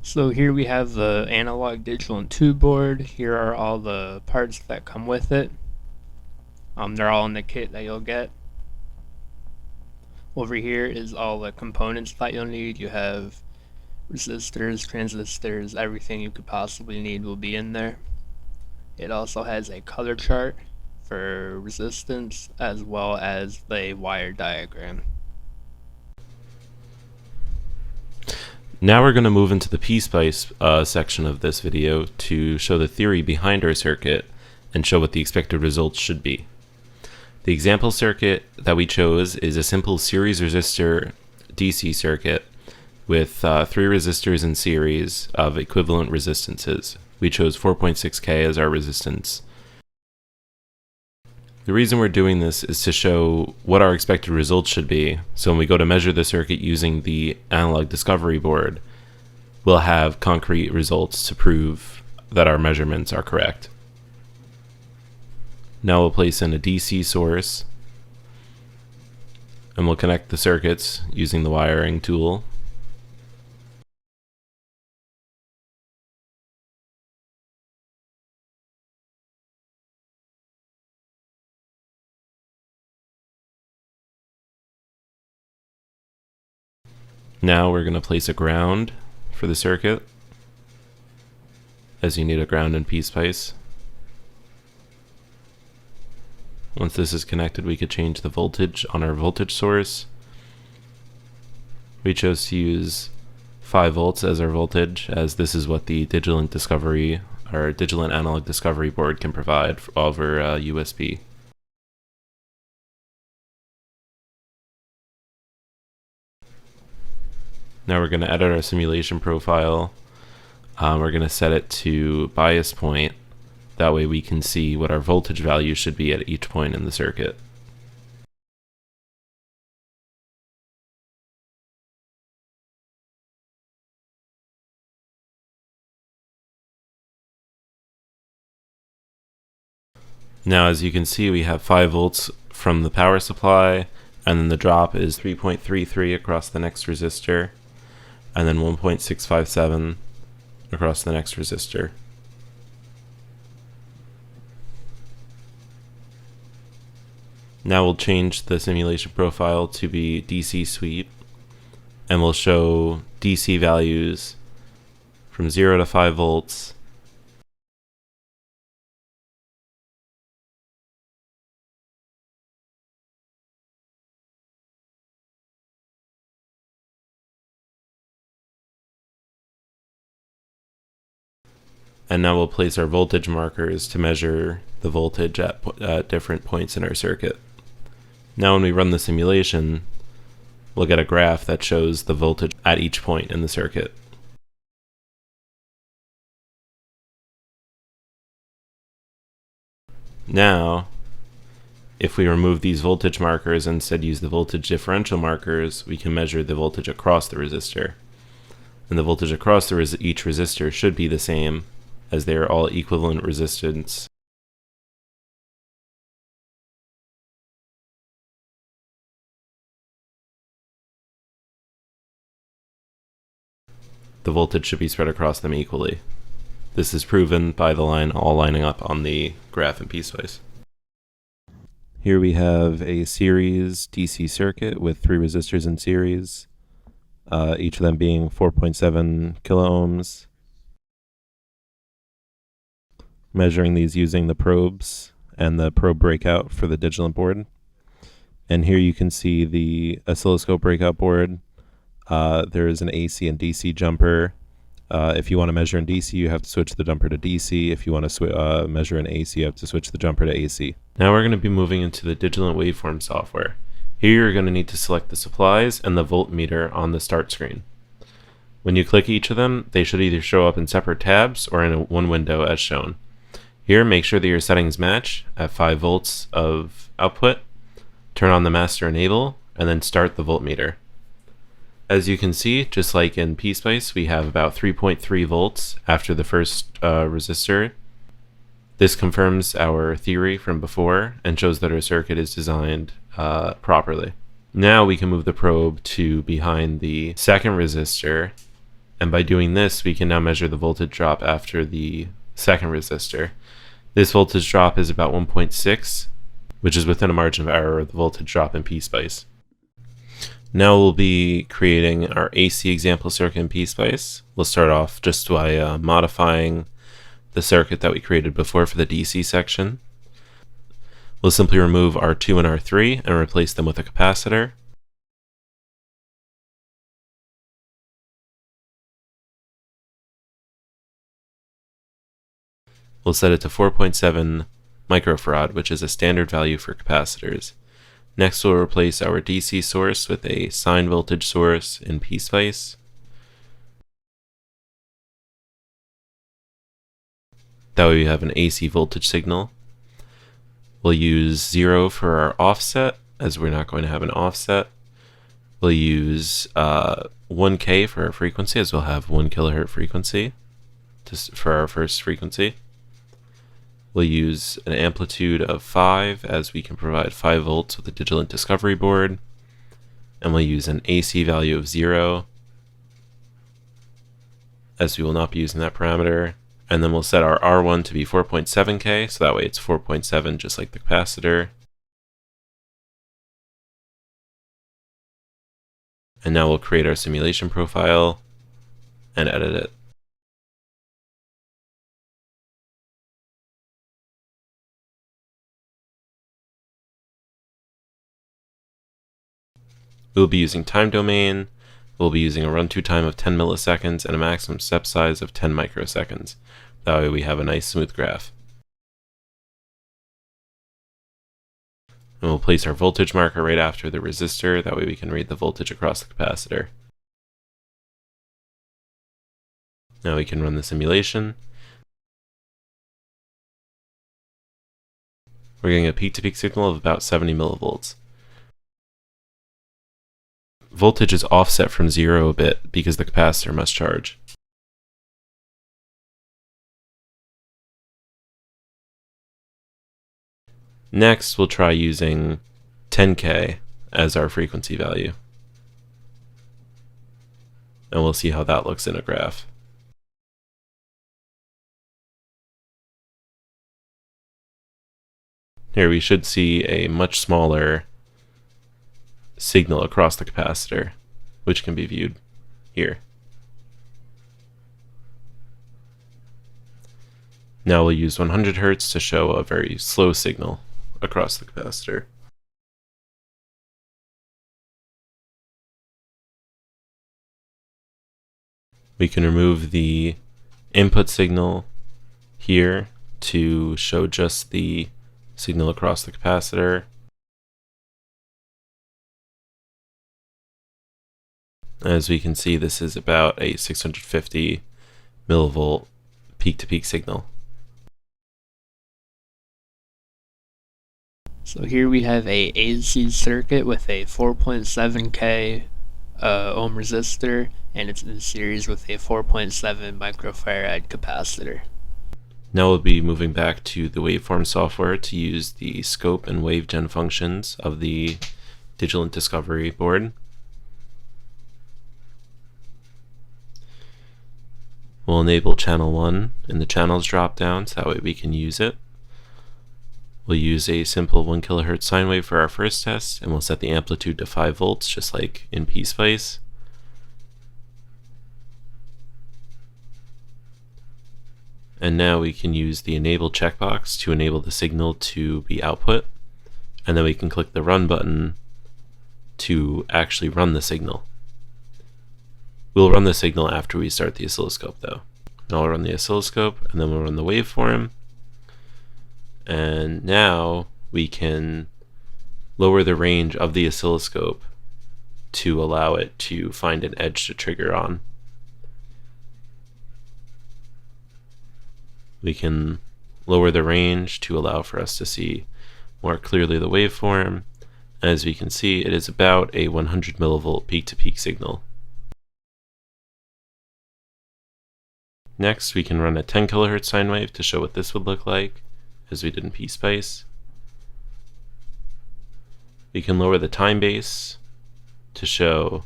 So here we have the analog, digital, and 2 board. Here are all the parts that come with it. They're all in the kit that you'll get. Over here is all the components that you'll need. You have resistors, transistors, everything you could possibly need will be in there. It also has a color chart for resistance as well as the wire diagram. Now we're going to move into the PSpice section of this video to show the theory behind our circuit and show what the expected results should be. The example circuit that we chose is a simple series resistor DC circuit with 3 resistors in series of equivalent resistances. We chose 4.6K as our resistance. The reason we're doing this is to show what our expected results should be, so when we go to measure the circuit using the analog discovery board, we'll have concrete results to prove that our measurements are correct. Now we'll place in a DC source, and we'll connect the circuits using the wiring tool. Now we're going to place a ground for the circuit, as you need a ground in PSpice. Once this is connected, we could change the voltage on our voltage source. We chose to use 5 volts as our voltage, as this is what the digital and analog discovery board can provide over USB. Now we're going to edit our simulation profile. We're going to set it to bias point. That way we can see what our voltage value should be at each point in the circuit. Now as you can see, we have 5 volts from the power supply, and then the drop is 3.33 across the next resistor, and then 1.657 across the next resistor. Now we'll change the simulation profile to be DC sweep, and we'll show DC values from 0 to 5 volts, and now we'll place our voltage markers to measure the voltage at different points in our circuit. Now when we run the simulation, we'll get a graph that shows the voltage at each point in the circuit. Now, if we remove these voltage markers and instead use the voltage differential markers, we can measure the voltage across the resistor. And the voltage across each resistor should be the same, as they are all equivalent resistance. The voltage should be spread across them equally. This is proven by the line all lining up on the graph in PSpice. Here we have a series DC circuit with 3 resistors in series, each of them being 4.7 kiloohms. Measuring these using the probes and the probe breakout for the digital board. And here you can see the oscilloscope breakout board. There is an AC and DC jumper. If you want to measure in DC, you have to switch the jumper to DC. If you want to measure in AC, you have to switch the jumper to AC. Now we're going to be moving into the digital waveform software. Here you're going to need to select the supplies and the voltmeter on the start screen. When you click each of them, they should either show up in separate tabs or in one window as shown. Here, make sure that your settings match at 5 volts of output, turn on the master enable, and then start the voltmeter. As you can see, just like in PSpice, we have about 3.3 volts after the first resistor. This confirms our theory from before and shows that our circuit is designed properly. Now we can move the probe to behind the second resistor And by doing this, we can now measure the voltage drop after the second resistor. This voltage drop is about 1.6, which is within a margin of error of the voltage drop in PSpice. Now we'll be creating our AC example circuit in PSpice. We'll start off just by modifying the circuit that we created before for the DC section. We'll simply remove R2 and R3 and replace them with a capacitor. We'll set it to 4.7 microfarad, which is a standard value for capacitors. Next, we'll replace our DC source with a sine voltage source in PSpice. That way we have an AC voltage signal. We'll use 0 for our offset, as we're not going to have an offset. We'll use 1K for our frequency, as we'll have 1 kilohertz frequency for our first frequency. We'll use an amplitude of 5, as we can provide 5 volts with a digital discovery board. And we'll use an AC value of 0, as we will not be using that parameter. And then we'll set our R1 to be 4.7K, so that way it's 4.7 just like the capacitor. And now we'll create our simulation profile and edit it. We'll be using time domain. We'll be using a run-to time of 10 milliseconds and a maximum step size of 10 microseconds. That way we have a nice smooth graph. And we'll place our voltage marker right after the resistor. That way we can read the voltage across the capacitor. Now we can run the simulation. We're getting a peak-to-peak signal of about 70 millivolts. Voltage is offset from 0 a bit because the capacitor must charge. Next, we'll try using 10K as our frequency value. And we'll see how that looks in a graph. Here we should see a much smaller signal across the capacitor, which can be viewed here. Now we'll use 100 Hz to show a very slow signal across the capacitor. We can remove the input signal here to show just the signal across the capacitor. As we can see, this is about a 650 millivolt peak-to-peak signal. So here we have a AC circuit with a 4.7K ohm resistor, and it's in series with a 4.7 microfarad capacitor. Now we'll be moving back to the waveform software to use the scope and wavegen functions of the digital discovery board. We'll enable channel 1 in the channels drop-down, so that way we can use it. We'll use a simple 1 kilohertz sine wave for our first test, and we'll set the amplitude to 5 volts, just like in PSpice. And now we can use the enable checkbox to enable the signal to be output, and then we can click the run button to actually run the signal. We'll run the signal after we start the oscilloscope though. Now we'll run the oscilloscope, and then we'll run the waveform. And now we can lower the range of the oscilloscope to allow it to find an edge to trigger on. We can lower the range to allow for us to see more clearly the waveform. As we can see, it is about a 100 millivolt peak-to-peak signal. Next, we can run a 10 kilohertz sine wave to show what this would look like, as we did in PSpice. We can lower the time base to show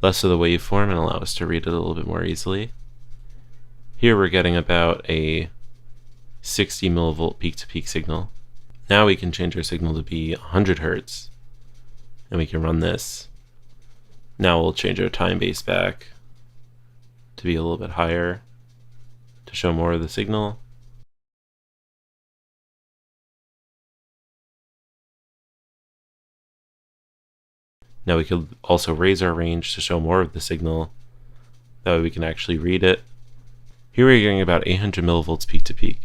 less of the waveform and allow us to read it a little bit more easily. Here we're getting about a 60 millivolt peak-to-peak signal. Now we can change our signal to be 100 Hertz, and we can run this. Now we'll change our time base back to be a little bit higher to show more of the signal. Now we could also raise our range to show more of the signal. That way we can actually read it. Here we're getting about 800 millivolts peak to peak.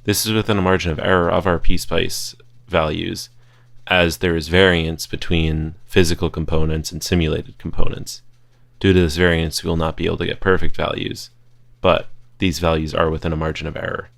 This is within a margin of error of our PSpice values, as there is variance between physical components and simulated components. Due to this variance, we will not be able to get perfect values, but these values are within a margin of error.